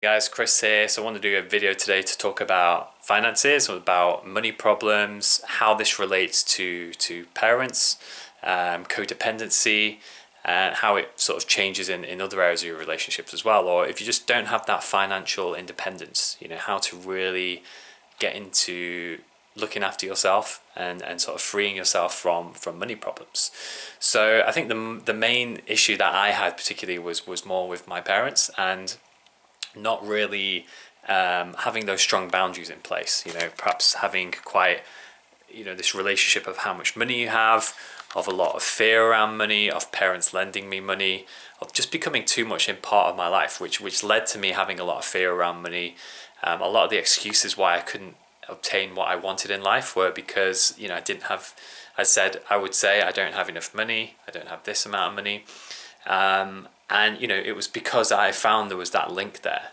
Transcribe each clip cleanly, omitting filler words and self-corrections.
Guys, Chris here. So I want to do a video today to talk about finances, about money problems, how this relates to parents, codependency, and how it sort of changes in other areas of your relationships as well. Or if you just don't have that financial independence, how to really get into looking after yourself and sort of freeing yourself from money problems. So I think the main issue that I had particularly was more with my parents and not really having those strong boundaries in place. Perhaps having quite this relationship of how much money you have, of a lot of fear around money, of parents lending me money, of just becoming too much in part of my life, which led to me having a lot of fear around money. A lot of the excuses why I couldn't obtain what I wanted in life were because I didn't have. I would say I don't have enough money. I don't have this amount of money. And it was because I found there was that link there.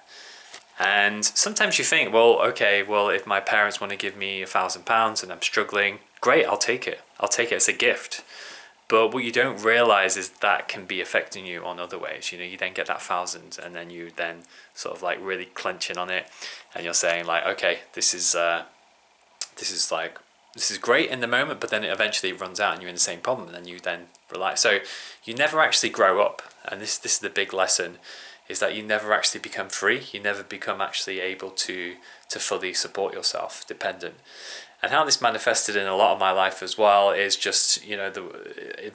And sometimes you think, well, okay, well, if my parents want to give me £1,000 and I'm struggling, great, I'll take it. I'll take it as a gift. But what you don't realize is that can be affecting you on other ways. You then get that thousand, and then you then sort of like really clenching on it, and you're saying like, okay, this is great in the moment, but then it eventually runs out and you're in the same problem, and then you then rely. So you never actually grow up, and this is the big lesson, is that you never actually become free. You never become actually able to fully support yourself, dependent. And how this manifested in a lot of my life as well is just, in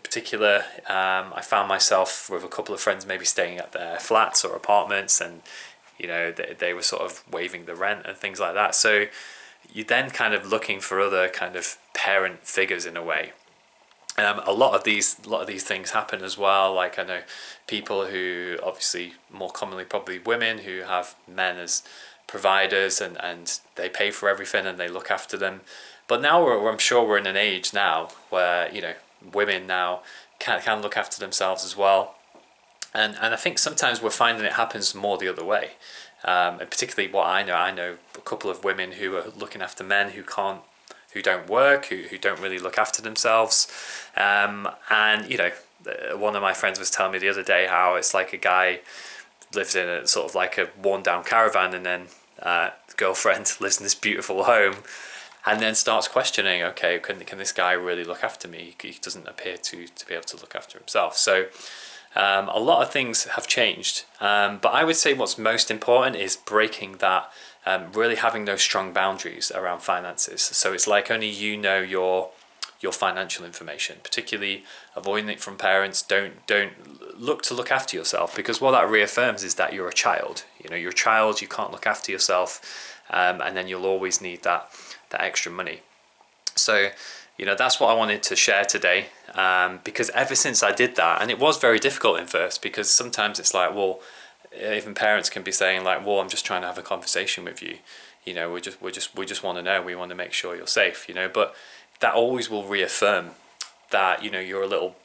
particular, I found myself with a couple of friends maybe staying at their flats or apartments, and they were sort of waiving the rent and things like that. So you then kind of looking for other kind of parent figures in a way. A lot of these things happen as well. Like I know people who, obviously more commonly probably women, who have men as providers, and they pay for everything and they look after them. But now I'm sure we're in an age now where women now can look after themselves as well. And I think sometimes we're finding it happens more the other way. And particularly what I know a couple of women who are looking after men who don't work, who don't really look after themselves. And one of my friends was telling me the other day how it's like a guy lives in a sort of like a worn down caravan, and then girlfriend lives in this beautiful home, and then starts questioning, okay, can this guy really look after me? He doesn't appear to be able to look after himself. So a lot of things have changed, but I would say what's most important is breaking that, really having those strong boundaries around finances. So it's like only your financial information, particularly avoiding it from parents. Don't look after yourself, because what that reaffirms is that you're a child. You're a child, you can't look after yourself, and then you'll always need that extra money. So that's what I wanted to share today, because ever since I did that, and it was very difficult in first, because sometimes it's like, well, even parents can be saying like, well, I'm just trying to have a conversation with you, we just want to know, we want to make sure you're safe, but that always will reaffirm that you're a little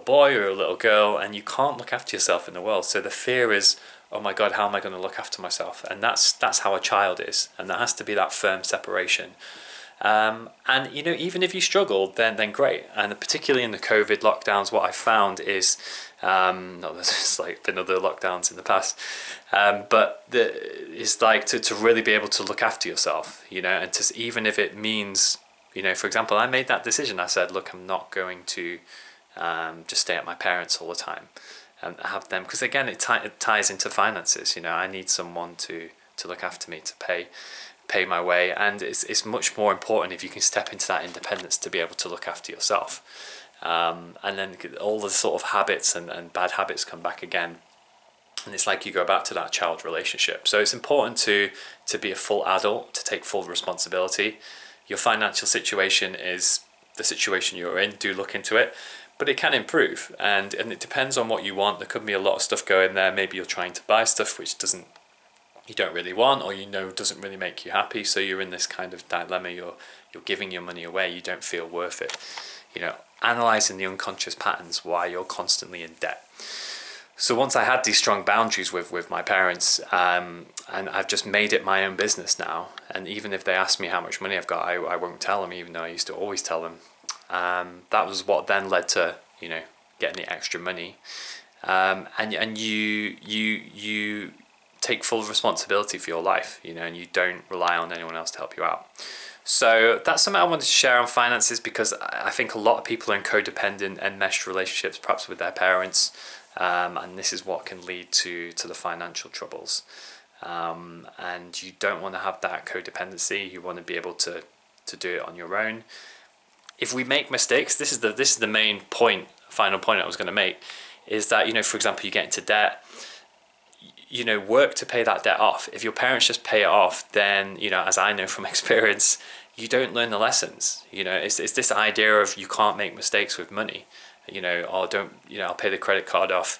boy or a little girl, and you can't look after yourself in the world. So the fear is, oh my God, how am I going to look after myself? And that's how a child is, and there has to be that firm separation. And even if you struggle, then great. And particularly in the COVID lockdowns, what I found is, there's like been other lockdowns in the past, but it's like to really be able to look after yourself, and to, even if it means, for example, I made that decision. I said, look, I'm not going to just stay at my parents all the time and have them, because again, it ties into finances. I need someone to look after me, to pay my way, and it's much more important if you can step into that independence to be able to look after yourself, and then all the sort of habits and bad habits come back again, and it's like you go back to that child relationship. So it's important to be a full adult, to take full responsibility. Your financial situation is the situation you're in. Do look into it, but it can improve, and it depends on what you want. There could be a lot of stuff going there. Maybe you're trying to buy stuff which you don't really want, or doesn't really make you happy, so you're in this kind of dilemma. You're giving your money away, you don't feel worth it. Analyzing the unconscious patterns why you're constantly in debt. So once I had these strong boundaries with my parents, and I've just made it my own business now, and even if they ask me how much money I've got, I won't tell them, even though I used to always tell them. That was what then led to getting the extra money, and you take full responsibility for your life, you know, and you don't rely on anyone else to help you out. So that's something I wanted to share on finances, because I think a lot of people are in codependent and enmeshed relationships, perhaps with their parents, and this is what can lead to the financial troubles. And you don't want to have that codependency. You want to be able to do it on your own. If we make mistakes, this is the main point, final point I was going to make, is that, you know, for example, you get into debt, you know, work to pay that debt off. If your parents just pay it off, then, you know, as I know from experience, you don't learn the lessons. You know, it's this idea of you can't make mistakes with money, you know, or don't, you know, I'll pay the credit card off.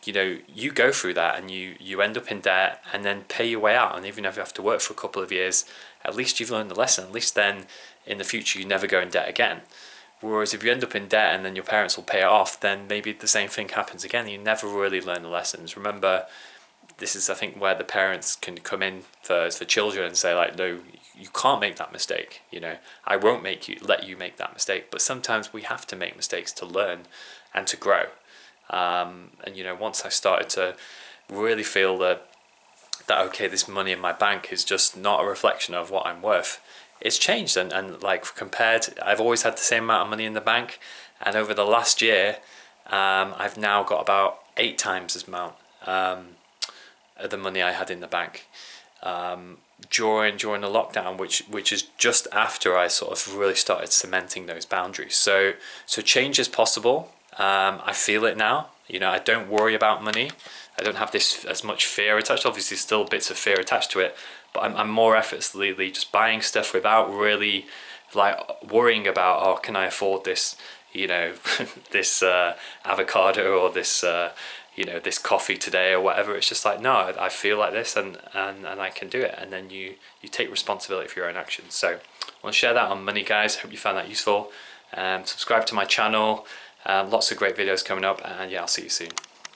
You know, you go through that and you end up in debt, and then pay your way out. And even if you have to work for a couple of years, at least you've learned the lesson. At least then in the future, you never go in debt again. Whereas if you end up in debt and then your parents will pay it off, then maybe the same thing happens again. You never really learn the lessons. Remember, this is, I think, where the parents can come in for children and say, like, no, you can't make that mistake. You know, I won't let you make that mistake. But sometimes we have to make mistakes to learn and to grow. And, you know, once I started to really feel that okay, this money in my bank is just not a reflection of what I'm worth, it's changed. And like, compared, I've always had the same amount of money in the bank. And over the last year, I've now got about 8 times this amount. The money I had in the bank during the lockdown, which is just after I sort of really started cementing those boundaries. So change is possible. I feel it now. You know, I don't worry about money. I don't have this as much fear attached. Obviously, still bits of fear attached to it, but I'm more effortlessly just buying stuff without really like worrying about, oh, can I afford this? You know, this avocado, or this you know, this coffee today, or whatever. It's just like, no, I feel like this, and I can do it. And then you take responsibility for your own actions. So I want to share that on money, guys. Hope you found that useful. Subscribe to my channel. Lots of great videos coming up, and yeah, I'll see you soon.